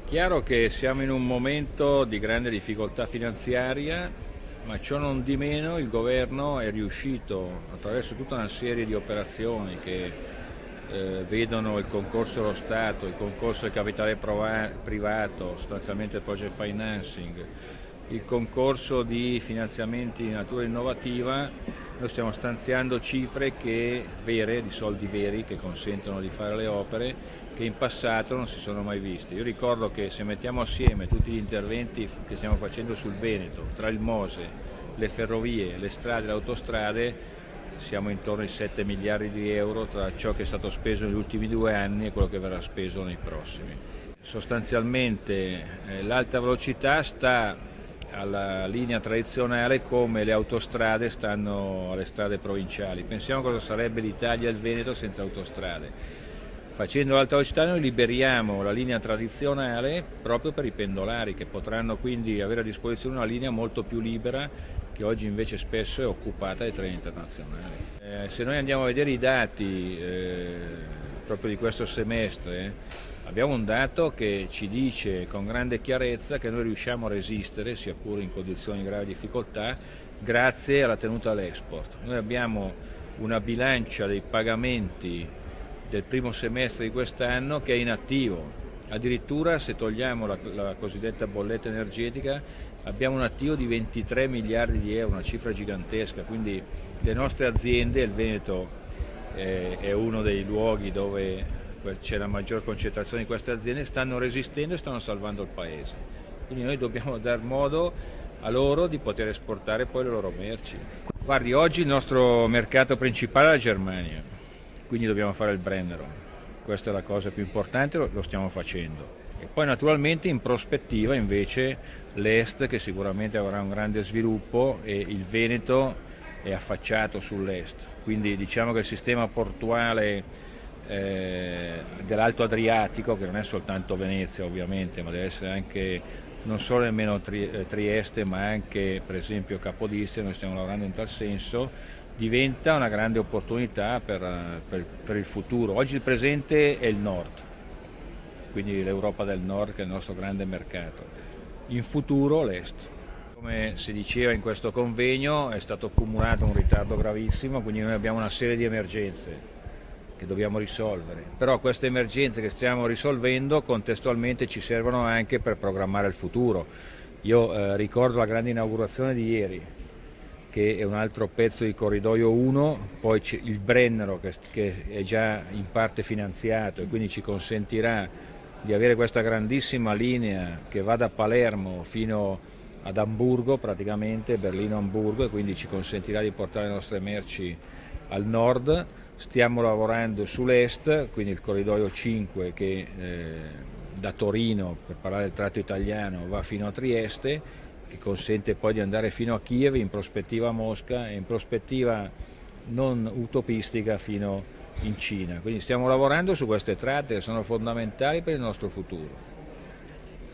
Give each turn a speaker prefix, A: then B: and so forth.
A: chiaro che siamo in un momento di grande difficoltà finanziaria, ma ciò non di meno il governo è riuscito attraverso tutta una serie di operazioni che vedono il concorso dello Stato, il concorso del capitale privato, sostanzialmente il project financing, il concorso di finanziamenti di natura innovativa. Noi stiamo stanziando cifre vere, di soldi veri, che consentono di fare le opere che in passato non si sono mai viste. Io ricordo che se mettiamo assieme tutti gli interventi che stiamo facendo sul Veneto, tra il Mose, le ferrovie, le strade, le autostrade, siamo intorno ai 7 miliardi di euro tra ciò che è stato speso negli ultimi 2 anni e quello che verrà speso nei prossimi. Sostanzialmente l'alta velocità sta alla linea tradizionale come le autostrade stanno alle strade provinciali. Pensiamo cosa sarebbe l'Italia e il Veneto senza autostrade. Facendo l'alta velocità noi liberiamo la linea tradizionale proprio per i pendolari, che potranno quindi avere a disposizione una linea molto più libera che oggi invece spesso è occupata dai treni internazionali. Se noi andiamo a vedere i dati proprio di questo semestre, abbiamo un dato che ci dice con grande chiarezza che noi riusciamo a resistere, sia pure in condizioni di grave difficoltà, grazie alla tenuta all'export. Noi abbiamo una bilancia dei pagamenti del primo semestre di quest'anno che è in attivo. Addirittura se togliamo la cosiddetta bolletta energetica abbiamo un attivo di 23 miliardi di euro, una cifra gigantesca, quindi le nostre aziende, il Veneto è uno dei luoghi dove c'è la maggior concentrazione di queste aziende, stanno resistendo e stanno salvando il paese. Quindi noi dobbiamo dar modo a loro di poter esportare poi le loro merci. Guardi, oggi il nostro mercato principale è la Germania, quindi dobbiamo fare il Brennero, questa è la cosa più importante, lo stiamo facendo. E poi naturalmente in prospettiva invece l'Est, che sicuramente avrà un grande sviluppo, e il Veneto è affacciato sull'Est, quindi diciamo che il sistema portuale dell'Alto Adriatico, che non è soltanto Venezia ovviamente, ma deve essere anche non solo nemmeno Trieste, ma anche per esempio Capodistria, noi stiamo lavorando in tal senso, diventa una grande opportunità per il futuro. Oggi il presente è il nord, quindi l'Europa del nord che è il nostro grande mercato. In futuro l'est. Come si diceva in questo convegno è stato accumulato un ritardo gravissimo, quindi noi abbiamo una serie di emergenze che dobbiamo risolvere. Però queste emergenze che stiamo risolvendo contestualmente ci servono anche per programmare il futuro. Io ricordo la grande inaugurazione di ieri, che è un altro pezzo di corridoio 1, poi c'è il Brennero che è già in parte finanziato e quindi ci consentirà di avere questa grandissima linea che va da Palermo fino ad Amburgo, praticamente Berlino-Amburgo, e quindi ci consentirà di portare le nostre merci al nord. Stiamo lavorando sull'est, quindi il corridoio 5 che da Torino, per parlare del tratto italiano, va fino a Trieste, che consente poi di andare fino a Kiev, in prospettiva a Mosca e in prospettiva non utopistica fino in Cina. Quindi stiamo lavorando su queste tratte che sono fondamentali per il nostro futuro.